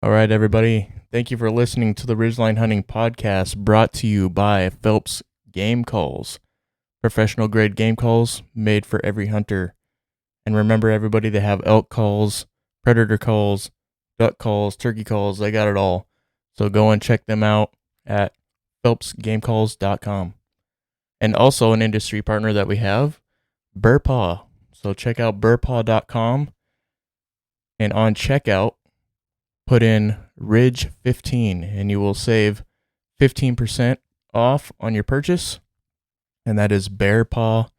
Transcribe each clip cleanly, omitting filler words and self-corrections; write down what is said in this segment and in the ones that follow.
All right, everybody. Thank you for listening to the Ridgeline Hunting Podcast brought to you by Phelps Game Calls. Professional grade game calls made for every hunter. And remember, everybody, they have elk calls, predator calls, duck calls, turkey calls. They got it all. So go and check them out at phelpsgamecalls.com. And also an industry partner that we have, Burpaw. So check out burpaw.com. And on checkout, put in Ridge 15 and you will save 15% off on your purchase. And that is bearpaw.com.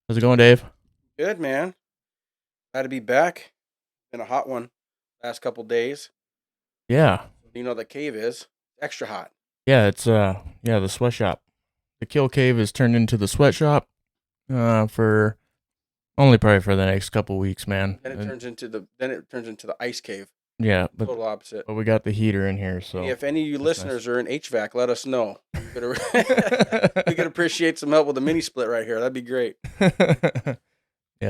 How's it going, Dave? Good, man. Glad to be back. Been a hot one last couple days. Yeah. You know the cave is extra hot. Yeah, it's the sweatshop. The kill cave is turned into the sweatshop for only probably for the next couple weeks, man. Then it turns into the ice cave. Yeah, but Total opposite. we got the heater in here, so If any of you listeners are in HVAC, let us know. We nice. could appreciate some help with a mini split right here. That'd be great. Yeah,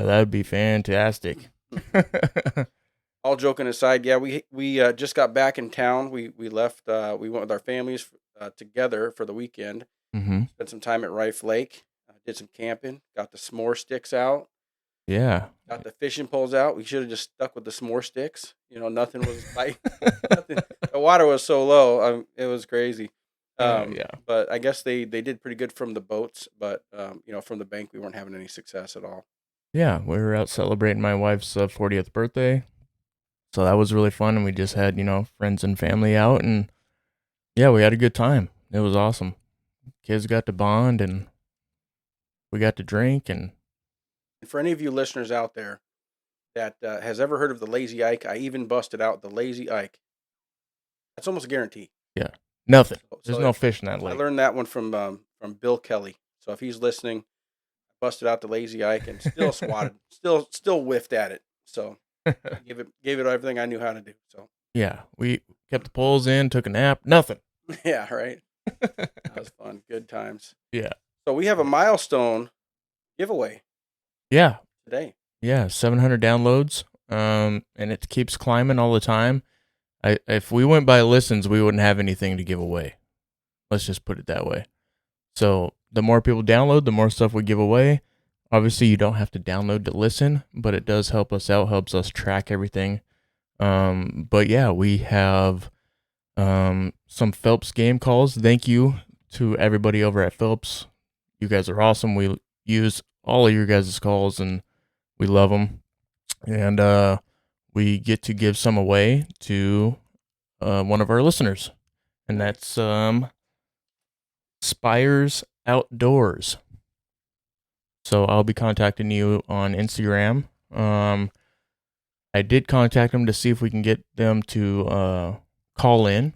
that'd be fantastic. All joking aside, yeah, we just got back in town. We left. We went with our families together for the weekend. Mm-hmm. Spent some time at Rife Lake. Did some camping. Got the s'more sticks out. Yeah. Got the fishing poles out. We should have just stuck with the s'more sticks. Nothing was biting. The water was so low. It was crazy. Yeah. But I guess they did pretty good from the boats. But, from the bank, we weren't having any success at all. Yeah, we were out celebrating my wife's 40th birthday. So that was really fun. And we just had, friends and family out. And yeah, we had a good time. It was awesome. Kids got to bond and we got to drink. And for any of you listeners out there that has ever heard of the Lazy Ike, I even busted out the Lazy Ike. That's almost a guarantee. Yeah, nothing. There's no fish in that lake. I learned that one from Bill Kelly. So if he's listening, I busted out the Lazy Ike and still swatted, still whiffed at it. So gave it everything I knew how to do. So yeah, we kept the poles in, took a nap, nothing. Yeah, right. That was fun. Good times. Yeah. So we have a milestone giveaway. Yeah. Today. Yeah, 700 downloads. And it keeps climbing all the time. If we went by listens, we wouldn't have anything to give away. Let's just put it that way. So the more people download, the more stuff we give away. Obviously, you don't have to download to listen, but it does help us out, helps us track everything. But yeah, we have some Phelps game calls. Thank you to everybody over at Phelps. You guys are awesome. We use all of your guys' calls and we love them. And we get to give some away to one of our listeners. And that's Spires Outdoors. So I'll be contacting you on Instagram. I did contact them to see if we can get them to call in,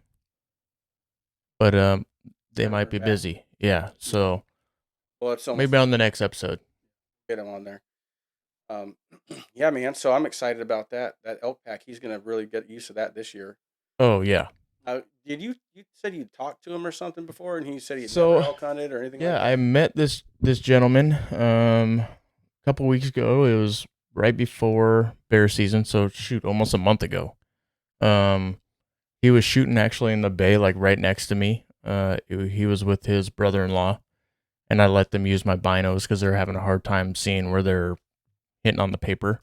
but they might be busy. Yeah, so maybe on the next episode. Get them on there. Yeah, man. So I'm excited about that elk pack. He's gonna really get used to that this year. Oh yeah. Did you said you talked to him or something before, and he said he'd never elk hunted or anything? Yeah, like that? I met this gentleman a couple weeks ago. It was right before bear season, so almost a month ago. He was shooting actually in the bay, like right next to me. He was with his brother-in-law, and I let them use my binos because they're having a hard time seeing where they're hitting on the paper.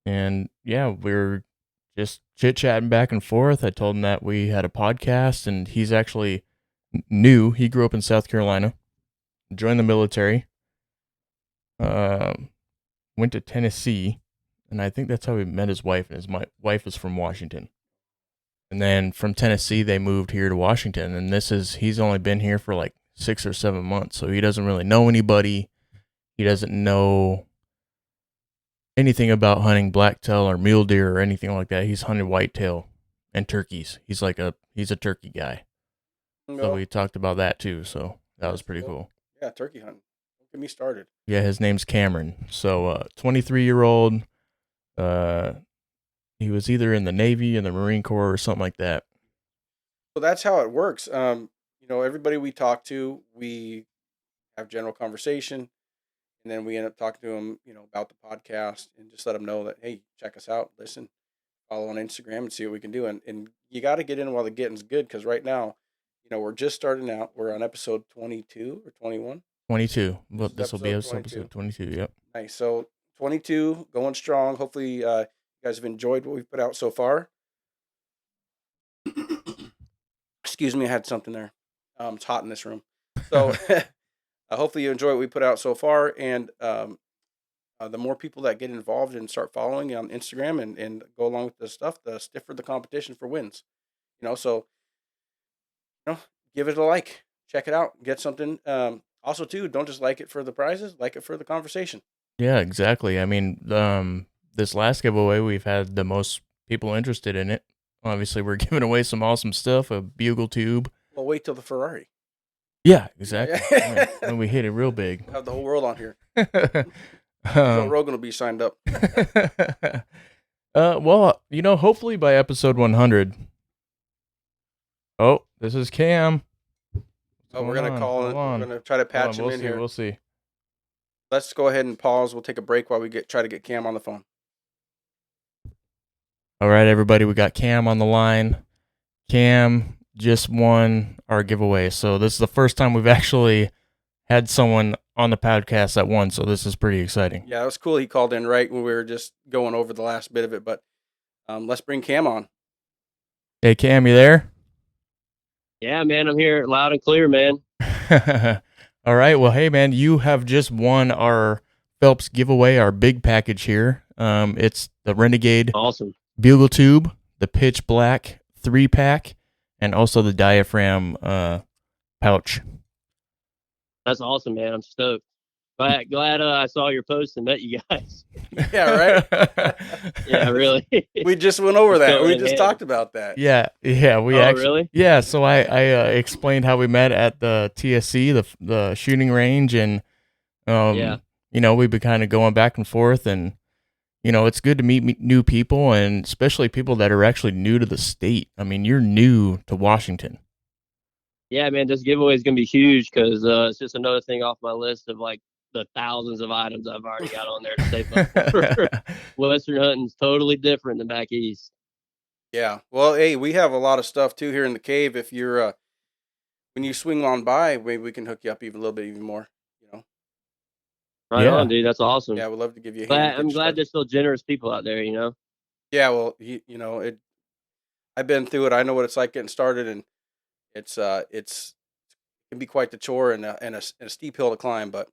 And yeah, we're just chit-chatting back and forth. I told him that we had a podcast, and he's actually new. He grew up in South Carolina, joined the military, went to Tennessee, and I think that's how he met his wife, and his wife is from Washington. And then from Tennessee, they moved here to Washington, and he's only been here for like 6 or 7 months, so he doesn't really know anybody. He doesn't know anything about hunting blacktail or mule deer or anything like that. He's hunted whitetail and turkeys. He's a turkey guy. So we talked about that too, so that was pretty cool. Yeah, turkey hunting. Don't get me started. Yeah, his name's Cameron. So 23-year-old, he was either in the Navy, in the Marine Corps, or something like that. So that's how it works. Everybody we talk to, we have general conversation, and then we end up talking to them, about the podcast, and just let them know that, hey, check us out, listen. follow on Instagram and see what we can do. And you got to get in while the getting's good, because right now, we're just starting out. We're on episode 22 or 21. 22. Well, this will be episode episode 22. Yep. Nice. So 22, going strong. Hopefully, you guys have enjoyed what we've put out so far. Excuse me, I had something there. It's hot in this room. So hopefully you enjoy what we put out so far. And the more people that get involved and start following on Instagram and go along with this stuff, the stiffer the competition for wins. So give it a like, check it out, get something. Also, too, don't just like it for the prizes, like it for the conversation. Yeah, exactly. I mean, this last giveaway, we've had the most people interested in it. Obviously, we're giving away some awesome stuff, a bugle tube. Well, wait till the Ferrari. Yeah, exactly. When we hit it real big. Have the whole world on here. Joe Rogan will be signed up. Well, hopefully by episode 100. Oh, this is Cam. We're going to call it. We're going to try to patch him in here. We'll see. Let's go ahead and pause. We'll take a break while we try to get Cam on the phone. All right, everybody, we got Cam on the line. Cam just won our giveaway. So this is the first time we've actually had someone on the podcast that won. So this is pretty exciting. Yeah, it was cool. He called in right when we were just going over the last bit of it. But let's bring Cam on. Hey, Cam, you there? Yeah, man, I'm here loud and clear, man. All right. Well, hey, man, you have just won our Phelps giveaway, our big package here. It's the Renegade Awesome Bugle Tube, the Pitch Black 3-pack, and also the Diaphragm pouch. That's awesome, man. I'm stoked. Glad I saw your post and met you guys. Yeah, right? Yeah, really. We just went over that. We just talked about that. Yeah. We actually. Really? Yeah. So I explained how we met at the TSC, the shooting range, and we've been kind of going back and forth, and it's good to meet new people, and especially people that are actually new to the state. I mean, you're new to Washington. Yeah, man, this giveaway is gonna be huge because it's just another thing off my list of like the thousands of items I've already got on there to save up. Western hunting's totally different than back east. Yeah. Well, hey, we have a lot of stuff too here in the cave. If you're when you swing on by, maybe we can hook you up even a little bit even more. Right on, dude. That's awesome. Yeah, we'd love to give you a hand. I'm glad there's still generous people out there. Yeah. Well, I've been through it. I know what it's like getting started, and it can be quite the chore and a steep hill to climb. But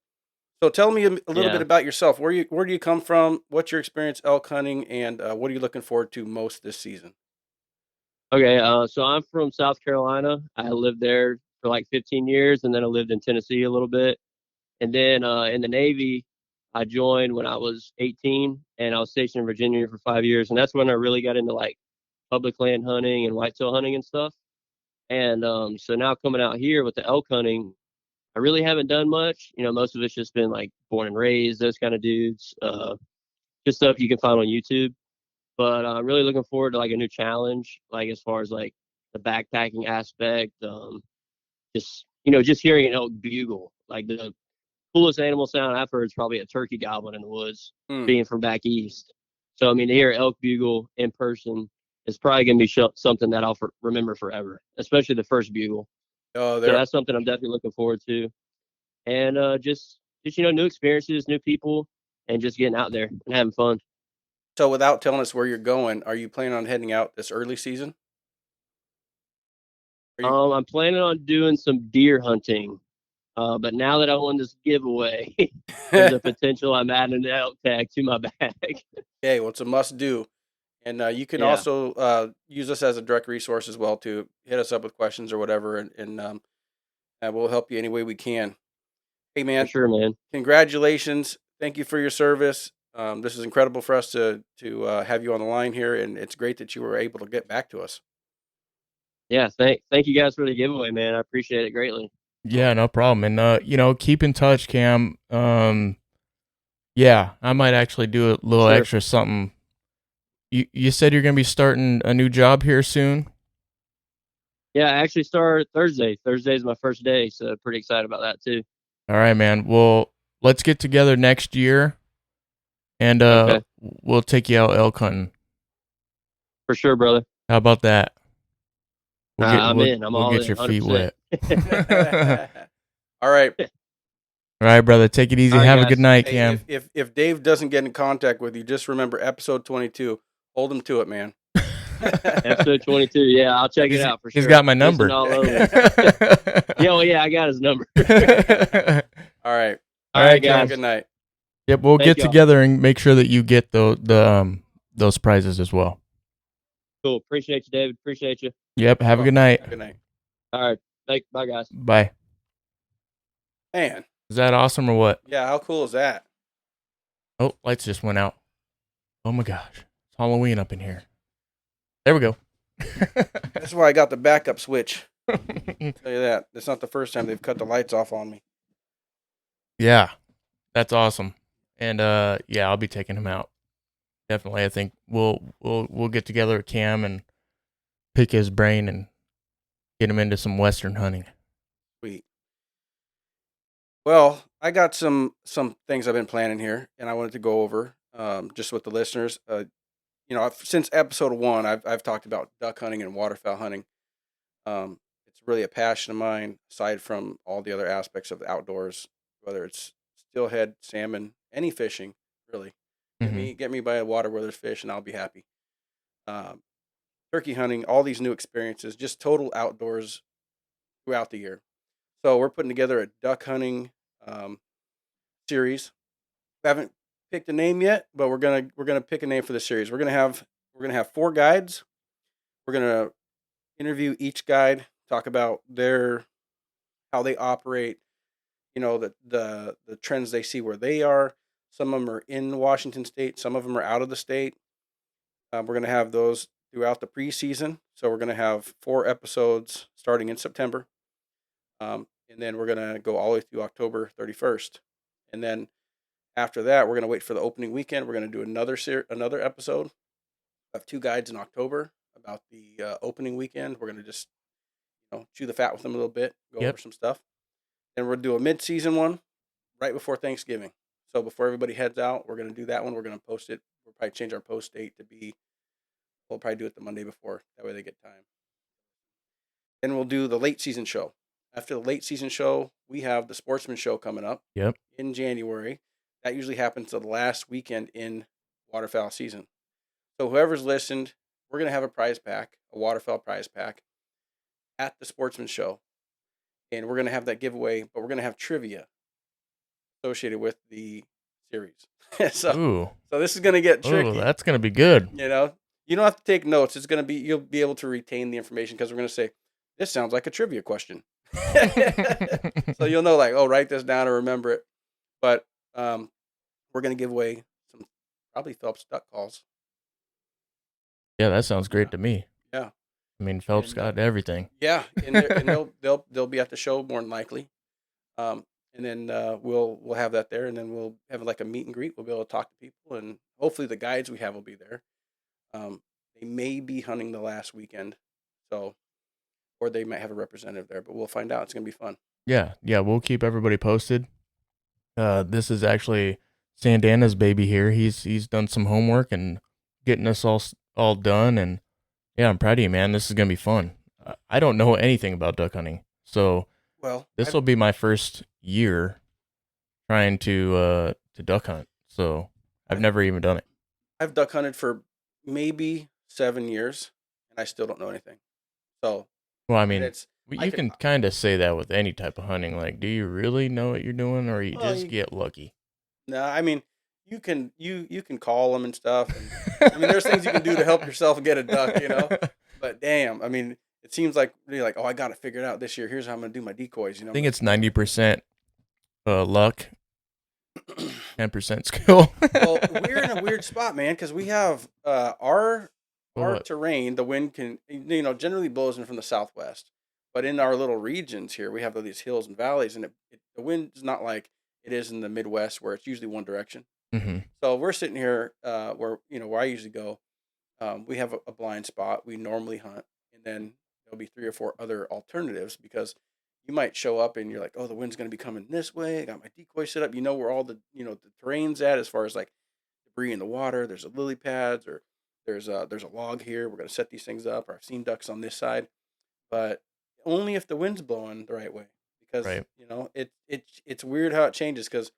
so tell me a little bit about yourself. Where do you come from? What's your experience elk hunting, and what are you looking forward to most this season? Okay, so I'm from South Carolina. I lived there for like 15 years, and then I lived in Tennessee a little bit. And then in the Navy, I joined when I was 18, and I was stationed in Virginia for 5 years. And that's when I really got into like public land hunting and whitetail hunting and stuff. And so now coming out here with the elk hunting, I really haven't done much. Most of it's just been like born and raised, those kind of dudes, just stuff you can find on YouTube. But I'm really looking forward to like a new challenge, like as far as like the backpacking aspect. Just hearing an elk bugle, like the coolest animal sound I've heard is probably a turkey gobbling in the woods, being from back east. So, I mean, to hear elk bugle in person is probably going to be something that I'll remember forever, especially the first bugle. So that's something I'm definitely looking forward to. And just new experiences, new people, and just getting out there and having fun. So without telling us where you're going, are you planning on heading out this early season? I'm planning on doing some deer hunting. But now that I won this giveaway, there's a potential I'm adding an elk tag to my bag. Okay, well, it's a must do. And you can also use us as a direct resource as well to hit us up with questions or whatever, and we'll help you any way we can. Hey, man. For sure, man. Congratulations. Thank you for your service. This is incredible for us to have you on the line here, and it's great that you were able to get back to us. Yeah, thank you guys for the giveaway, man. I appreciate it greatly. Yeah, no problem. And, keep in touch, Cam. Yeah, I might actually do a little extra something. You said you're going to be starting a new job here soon? Yeah, I actually start Thursday. Thursday is my first day, so pretty excited about that, too. All right, man. Well, let's get together next year, and we'll take you out elk hunting. For sure, brother. How about that? I'm in. I'm we'll all get in. your feet 100%. wet. All right. All right, brother. Take it easy. All right, Have a guys. good night, Hey, Cam. if Dave doesn't get in contact with you, just remember episode 22. Hold him to it, man. Episode 22. Yeah, I'll check it out for sure. He's got my Listen number. to all those. Yeah, well, yeah, I got his number. All right. All right, Have a guys. good night. Yep, we'll Thank get y'all. together and make sure that you get those prizes as well. Cool. Appreciate you, David. Appreciate you. Yep. Have a good night. Have a good night. All right. Bye, guys. Bye. Man, Is that awesome or what? yeah, how cool is that? Oh, lights just went out. Oh my gosh. It's Halloween up in here. There we go. That's why I got the backup switch. Tell you that. It's not the first time they've cut the lights off on me. Yeah. That's awesome. And yeah, I'll be taking him out. Definitely. I think we'll get together with Cam and pick his brain and get him into some western hunting. Sweet. Well, I got some things I've been planning here, and I wanted to go over just with the listeners. Since episode 1, I've talked about duck hunting and waterfowl hunting. It's really a passion of mine, aside from all the other aspects of the outdoors, whether it's steelhead, salmon, any fishing, really. Get me by a water where there's fish, and I'll be happy. Turkey hunting, all these new experiences, just total outdoors throughout the year. So we're putting together a duck hunting series. We haven't picked a name yet, but we're gonna pick a name for the series. We're gonna have 4 guides. We're gonna interview each guide, talk about how they operate, the trends they see where they are. Some of them are in Washington State, some of them are out of the state. We're gonna have those throughout the preseason. So we're gonna have 4 episodes starting in September, and then we're gonna go all the way through October 31st, and then after that, we're going to wait for the opening weekend. We're going to do another episode of 2 guides in October about the opening weekend. We're going to just chew the fat with them a little bit, go over some stuff. Then we'll do a mid-season one right before Thanksgiving. So before everybody heads out, we're going to do that one. We're going to post it. We'll probably change our post date we'll probably do it the Monday before. That way they get time. Then we'll do the late season show. After the late season show, we have the sportsman show coming up in January. That usually happens the last weekend in waterfowl season. So whoever's listened, we're going to have a prize pack, a waterfowl prize pack at the sportsman show. And we're going to have that giveaway, but we're going to have trivia associated with the series. So this is going to get tricky. Oh, that's going to be good. You don't have to take notes. It's going to be, you'll be able to retain the information because we're going to say, this sounds like a trivia question. So you'll know, write this down or remember it. But we're going to give away some probably Phelps duck calls. Yeah, that sounds great to me. Yeah. I mean, Phelps got everything. Yeah, and they'll be at the show more than likely. And then we'll have that there, and then we'll have like a meet and greet. We'll be able to talk to people, and hopefully the guides we have will be there. They may be hunting the last weekend, or they might have a representative there, but we'll find out. It's going to be fun. Yeah, we'll keep everybody posted. This is actually Sandana's baby here. He's done some homework and getting us all done, and yeah, I'm proud of you, man. This is gonna be fun. I don't know anything about duck hunting, so this will be my first year trying to duck hunt. So I've never even done it. I've duck hunted for maybe 7 years, and I still don't know anything. So well, I mean, you can kind of say that with any type of hunting. Like, do you really know what you're doing, or you just get lucky? No, I mean, you can call them and stuff. And, I mean, there's things you can do to help yourself get a duck, But damn, I mean, it seems like really like, I got to figure it out this year. Here's how I'm gonna do my decoys. I think it's 90% luck, 10% skill. Well, we're in a weird spot, man, because we have our terrain. The wind can generally blows in from the southwest. But in our little regions here, we have these hills and valleys, and the wind is not like it is in the Midwest, where it's usually one direction. Mm-hmm. So we're sitting here where I usually go. We have a blind spot. We normally hunt, and then there'll be 3 or 4 other alternatives because you might show up and you're like, oh, the wind's going to be coming this way. I got my decoy set up. Where all the the terrain's at as far as like debris in the water. There's a lily pads or there's a log here. We're gonna set these things up. Or I've seen ducks on this side, but only if the wind's blowing the right way. Because Right. it's weird how it changes. Because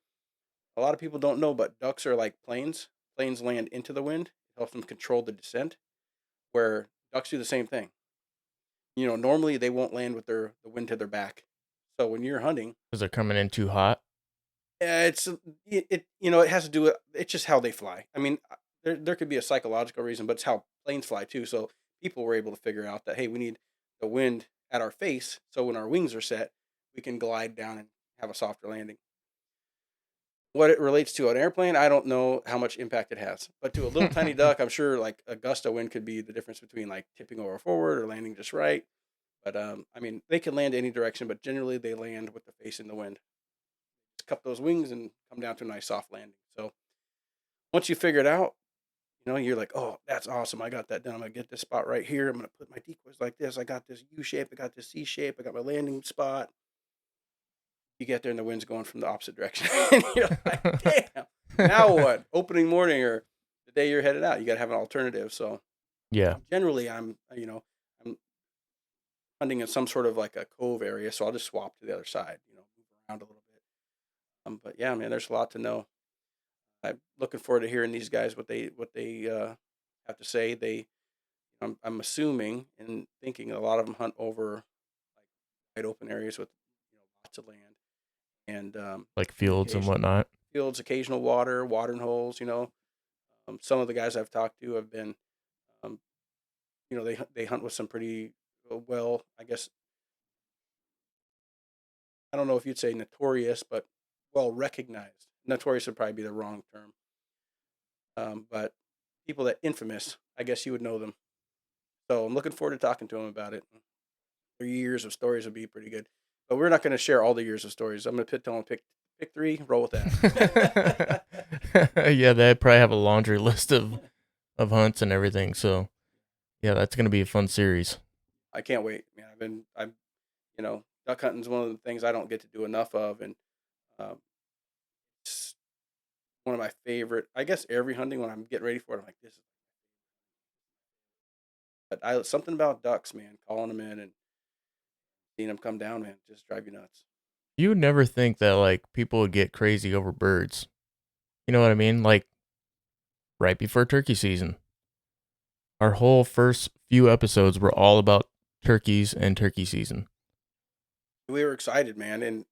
a lot of people don't know, but ducks are like planes. Planes land into the wind. It helps them control the descent. Where ducks do the same thing. Normally they won't land with the wind to their back. So when you're hunting, Because they're coming in too hot. it has to do with it's just how they fly. I mean, there could be a psychological reason, but it's how planes fly too. So people were able to figure out that, hey, we need the wind at our face, so when our wings are set, we can glide down and have a softer landing. What it relates to an airplane, I don't know how much impact it has, but to a little tiny duck, I'm sure like a gust of wind could be the difference between like tipping over forward or landing just right. But I mean, they can land any direction, but generally they land with the face in the wind. Just cup those wings and come down to a nice soft landing. So once you figure it out, you're like, oh, that's awesome. I got that done. I'm going to get this spot right here. I'm going to put my decoys like this. I got this U shape. I got this C shape. I got my landing spot. You get there and the wind's going from the opposite direction. And you're like, damn, now what? Opening morning or the day you're headed out, you got to have an alternative. So Yeah. generally I'm hunting in some sort of like a cove area. So I'll just swap to the other side, move around a little bit. But yeah, man, there's a lot to know. I'm looking forward to hearing these guys what they have to say. I'm assuming and thinking a lot of them hunt over like wide open areas with lots of land and Like fields and whatnot. fields, occasional watering holes. Some of the guys I've talked to have been, they hunt with some pretty well, I guess. I don't know if you'd say notorious, but well recognized. Notorious would probably be the wrong term. But people that infamous, I guess you would know them. So I'm looking forward to talking to them about it. Their years of stories would be pretty good. But we're not going to share all the years of stories. I'm going to tell them pick 3, roll with that. Yeah, they probably have a laundry list of hunts and everything. So yeah, that's gonna be a fun series. I can't wait, man. Duck hunting is one of the things I don't get to do enough of, and it's one of my favorite. I guess every hunting when I'm getting ready for it, I'm like, this is. But something about ducks, man, calling them in and seeing them come down, man, just drive you nuts. You would never think that like people would get crazy over birds. You know what I mean? Like right before turkey season. Our whole first few episodes were all about turkeys and turkey season. We were excited, man, and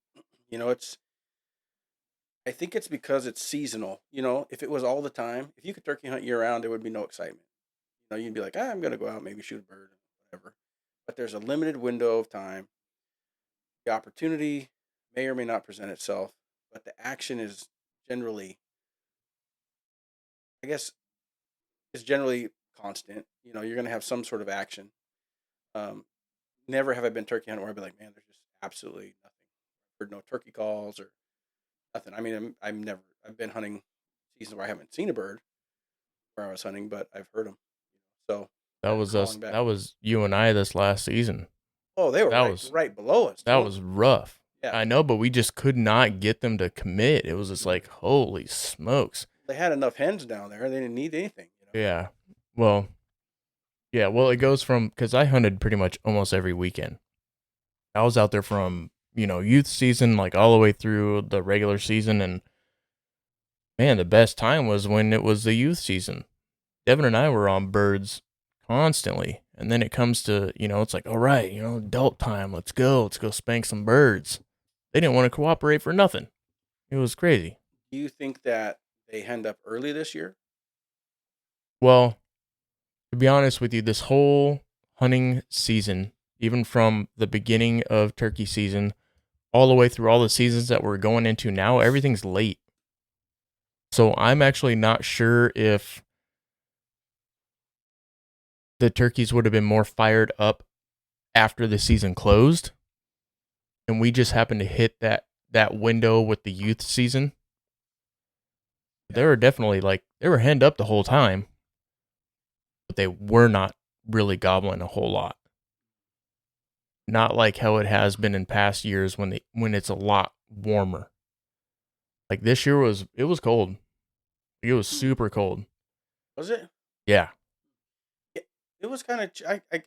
I think it's because it's seasonal. If it was all the time, if you could turkey hunt year round, there would be no excitement. You'd be like, I'm gonna go out, maybe shoot a bird, whatever. But there's a limited window of time. The opportunity may or may not present itself, but the action is generally, I guess, is generally constant. You're gonna have some sort of action. Never have I been turkey hunting where I'd be like, man, there's just absolutely nothing. I've heard no turkey calls or nothing. I mean, I've been hunting seasons where I haven't seen a bird where I was hunting, but I've heard them. So that was us. That was you and I this last season. Oh, they were right below us. That was rough. Yeah. I know, but we just could not get them to commit. It was just like, holy smokes. They had enough hens down there. They didn't need anything. Yeah. Well, it goes from, because I hunted pretty much almost every weekend. I was out there from, youth season, like all the way through the regular season. And man, the best time was when it was the youth season. Devin and I were on birds constantly. And then it comes to, it's like, all right, adult time. Let's go spank some birds. They didn't want to cooperate for nothing. It was crazy. Do you think that they henned up early this year? Well, to be honest with you, this whole hunting season, even from the beginning of turkey season, all the way through all the seasons that we're going into now, everything's late. So I'm actually not sure if the turkeys would have been more fired up after the season closed, and we just happened to hit that window with the youth season. They were definitely they were henned up the whole time, but they were not really gobbling a whole lot. Not like how it has been in past years when it's a lot warmer. Like this year it was cold. It was super cold. Was it? Yeah. It was kind of.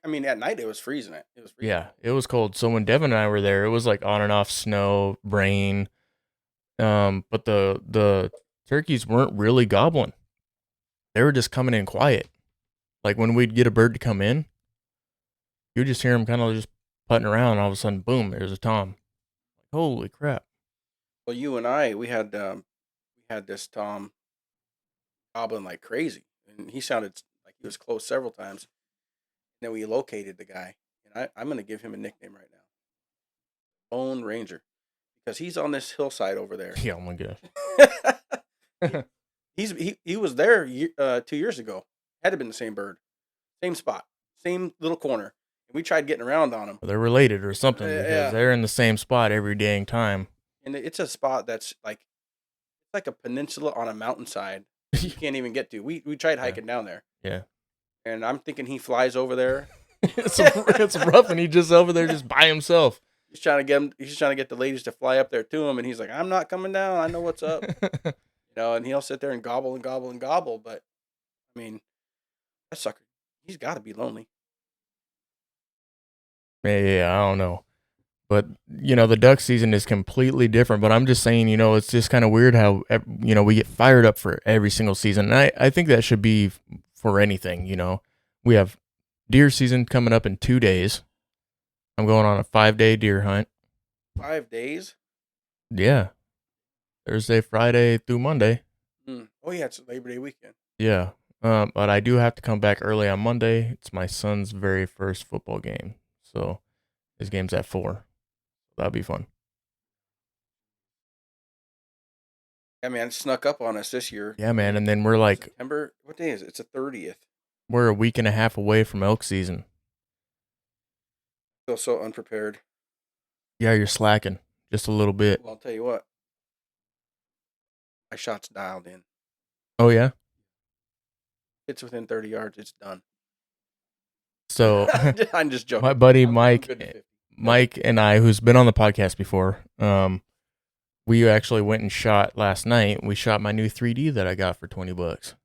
I mean, at night it was freezing. It was freezing. Yeah, it was cold. So when Devin and I were there, it was like on and off snow, rain. But the turkeys weren't really gobbling. They were just coming in quiet. Like when we'd get a bird to come in, you would just hear them kind of just putting around. And all of a sudden, boom, there's a tom. Holy crap! Well, you and I, we had this tom gobbling like crazy, and he sounded like he was close several times. And then we located the guy, and I'm going to give him a nickname right now, Lone Ranger, because he's on this hillside over there. Yeah, oh my gosh. He was there 2 years ago. Had to have been the same bird, same spot, same little corner. And we tried getting around on him. They're related or something because they're in the same spot every dang time. And it's a spot that's like a peninsula on a mountainside you can't even get to. We tried hiking down there. Yeah. And I'm thinking he flies over there. It's rough, and he's just over there just by himself. He's trying to get the ladies to fly up there to him, and he's like, "I'm not coming down. I know what's up." And he'll sit there and gobble and gobble and gobble. But I mean, that sucker, he's got to be lonely. Yeah, I don't know. But, the duck season is completely different. But I'm just saying, it's just kind of weird how, we get fired up for every single season. And I think that should be for anything, We have deer season coming up in 2 days. I'm going on a 5-day deer hunt. 5 days? Yeah. Thursday, Friday through Monday. Oh, yeah, it's Labor Day weekend. Yeah. But I do have to come back early on Monday. It's my son's very first football game. So his game's at 4. That'll be fun. Yeah, man, it snuck up on us this year. Yeah, man. And then we're like, September, what day is it? It's the 30th. We're a week and a half away from elk season. Feel so unprepared. Yeah, you're slacking just a little bit. Well, I'll tell you what. My shot's dialed in. Oh, yeah? It's within 30 yards. It's done. So I'm just joking. My buddy Mike and I, who's been on the podcast before, we actually went and shot last night. We shot my new 3D that I got for $20.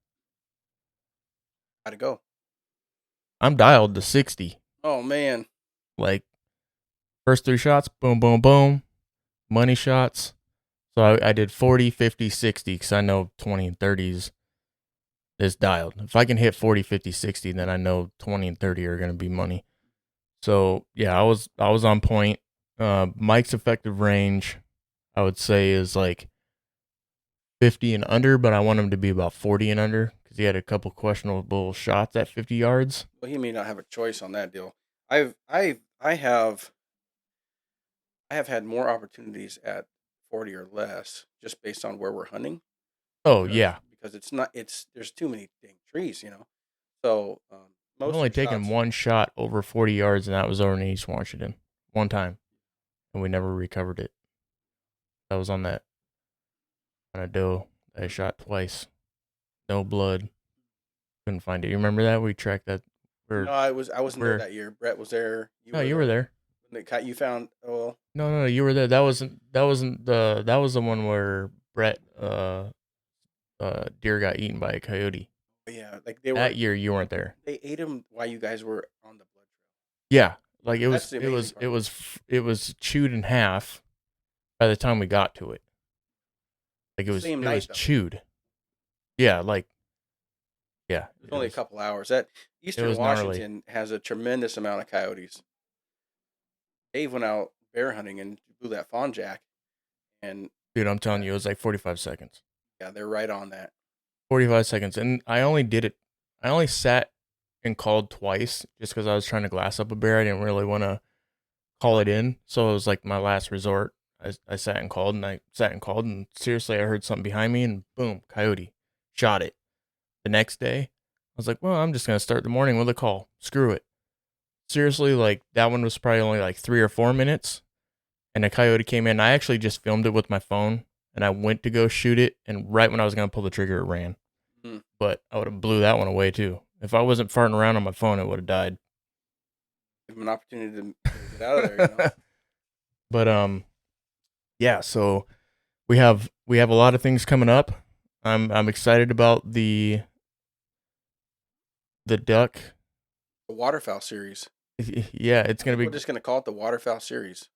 How'd it go? I'm dialed to 60. Oh, man. Like, first 3 shots, boom, boom, boom. Money shots. So I did 40, 50, 60 because I know 20 and 30s is dialed. If I can hit 40, 50, 60, then I know 20 and 30 are going to be money. So, yeah, I was on point. Mike's effective range, I would say, is like 50 and under, but I want him to be about 40 and under because he had a couple questionable shots at 50 yards. Well, he may not have a choice on that deal. I have had more opportunities at 40 or less just based on where we're hunting. Oh, yeah. Because there's too many dang trees, So I've only taken one shot over 40 yards, and that was over in East Washington. One time. And we never recovered it. That was on that kind of doe that I shot twice. No blood. Couldn't find it. You remember that? We tracked that. No, I wasn't there that year. Brett was there. You were there. You found No, you were there. That was the one where Brett deer got eaten by a coyote. Yeah, like that year you weren't there. They ate him while you guys were on the blood trail. Yeah, like it was chewed in half by the time we got to it. Like it was chewed. Yeah, like yeah. It was only a couple hours. That Eastern Washington has a tremendous amount of coyotes. Dave went out bear hunting and blew that fawn jack, and dude, I'm telling you, it was like 45 seconds. Yeah, they're right on that. 45 seconds, and I only sat and called twice just because I was trying to glass up a bear. I didn't really want to call it in, so it was like my last resort. I sat and called, and seriously, I heard something behind me, and boom, coyote, shot it. The next day, I was like, well, I'm just gonna start the morning with a call. Screw it. Seriously, like that one was probably only like 3 or 4 minutes, and a coyote came in. I actually just filmed it with my phone, and I went to go shoot it, and right when I was gonna pull the trigger, it ran. But I would have blew that one away too. If I wasn't farting around on my phone, it would have died. Give him an opportunity to get out of there, But yeah. So we have a lot of things coming up. I'm excited about the duck The waterfowl series. Yeah, it's going to We're be. just going to call it the waterfowl series.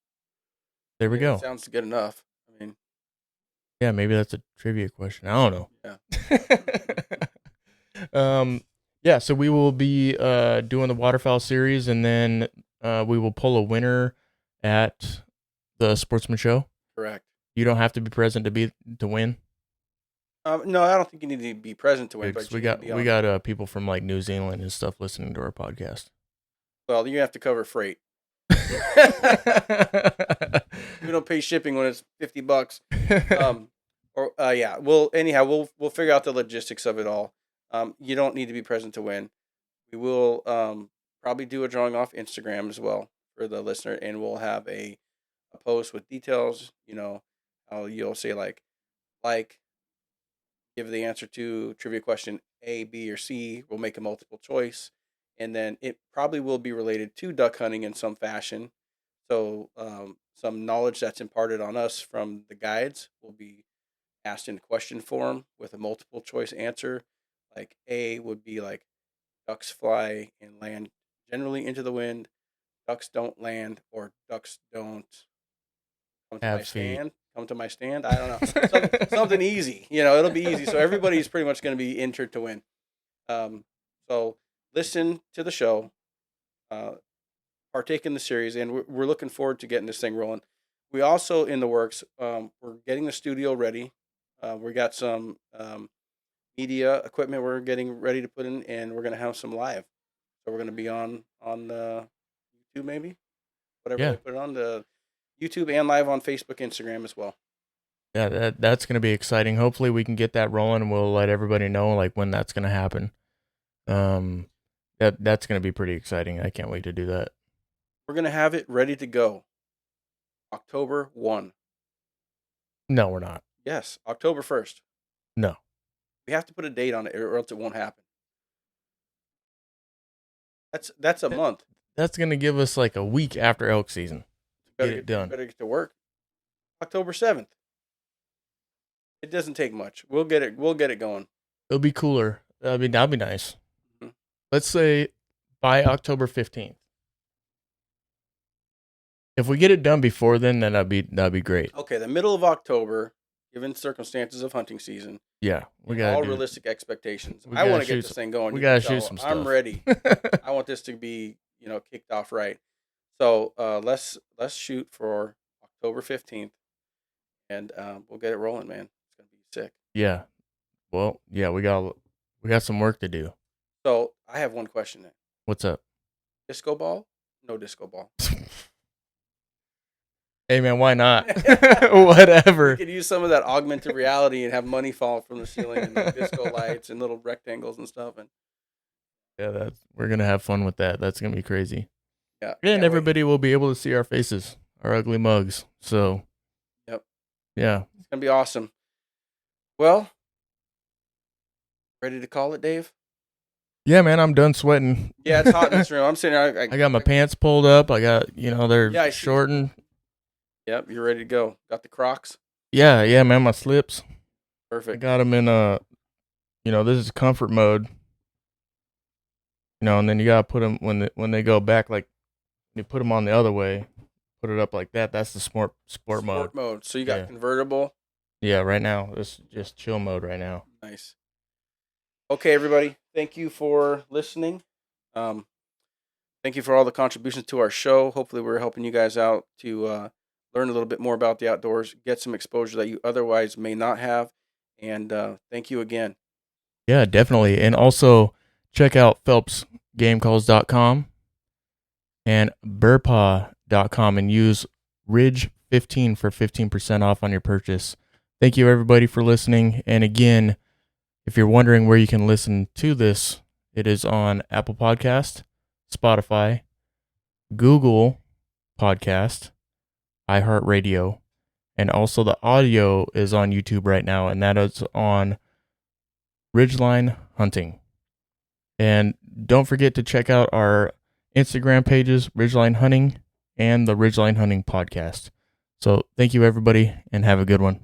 There we It go. sounds good enough. I mean, Yeah, maybe that's a trivia question. I don't know. yeah. Yeah, so we will be doing the waterfowl series, and then we will pull a winner at the Sportsman Show. Correct. You don't have to be present to win. No, I don't think you need to be present to win. But We got people from like New Zealand and stuff listening to our podcast. Well, you have to cover freight. We don't pay shipping when it's $50. We'll figure out the logistics of it all. You don't need to be present to win. We will probably do a drawing off Instagram as well for the listener, and we'll have a post with details. You know, how you'll say like give the answer to trivia question A, B, or C. We'll make a multiple choice, and then it probably will be related to duck hunting in some fashion. So some knowledge that's imparted on us from the guides will be asked in question form with a multiple choice answer. Like A would be like ducks fly and land generally into the wind. Ducks don't land, or ducks don't come to Have my feet. stand. Come to my stand. I don't know. Something easy. You know, it'll be easy. So everybody's pretty much going to be entered to win. So listen to the show, partake in the series, and we're looking forward to getting this thing rolling. We also, in the works, we're getting the studio ready. We got some media equipment we're getting ready to put in, and we're going to have some live. So we're going to be on YouTube, maybe, whatever they put it on, the YouTube, and live on Facebook, Instagram as well. Yeah, that's going to be exciting. Hopefully we can get that rolling, and we'll let everybody know like when that's going to happen. That's going to be pretty exciting. I can't wait to do that. We're going to have it ready to go October 1. No, we're not. Yes, October 1st. No. We have to put a date on it, or else it won't happen. That's a month. That's going to give us like a week after elk season. Get it done. Better get to work. October 7th. It doesn't take much. We'll get it going. It'll be cooler. That'd be nice. Mm-hmm. Let's say by October 15th. If we get it done before then that'd be great. Okay, the middle of October, given circumstances of hunting season. Yeah, we got all realistic expectations. I want to get this thing going. We gotta shoot some stuff. I'm ready. I want this to be, kicked off right. So let's shoot for October 15th, and we'll get it rolling, man. It's gonna be sick. Yeah. Well, yeah, we got some work to do. So I have one question then. What's up? Disco ball? No disco ball. Hey man, why not? Whatever. We could use some of that augmented reality and have money fall from the ceiling and disco lights and little rectangles and stuff. And yeah, we're gonna have fun with that. That's gonna be crazy. Yeah, and everybody will be able to see our faces, our ugly mugs. So, yep, yeah, it's gonna be awesome. Well, ready to call it, Dave? Yeah, man, I'm done sweating. Yeah, it's hot in this room. I'm sitting here. I got my pants pulled up. I got, they're shortened. Yep, you're ready to go. Got the Crocs? Yeah, man, my slips. Perfect. I got them in this is comfort mode. And then you gotta put them when they go back, like you put them on the other way, put it up like that. That's the sport mode. So you got convertible. Yeah, right now it's just chill mode right now. Nice. Okay, everybody. Thank you for listening. Thank you for all the contributions to our show. Hopefully, we're helping you guys out to learn a little bit more about the outdoors, get some exposure that you otherwise may not have. And thank you again. Yeah, definitely. And also check out PhelpsGameCalls.com and burpaw.com and use Ridge15 for 15% off on your purchase. Thank you, everybody, for listening. And again, if you're wondering where you can listen to this, it is on Apple Podcast, Spotify, Google Podcast, iHeartRadio, and also the audio is on YouTube right now, and that is on Ridgeline Hunting. And don't forget to check out our Instagram pages, Ridgeline Hunting and the Ridgeline Hunting Podcast. So thank you, everybody, and have a good one.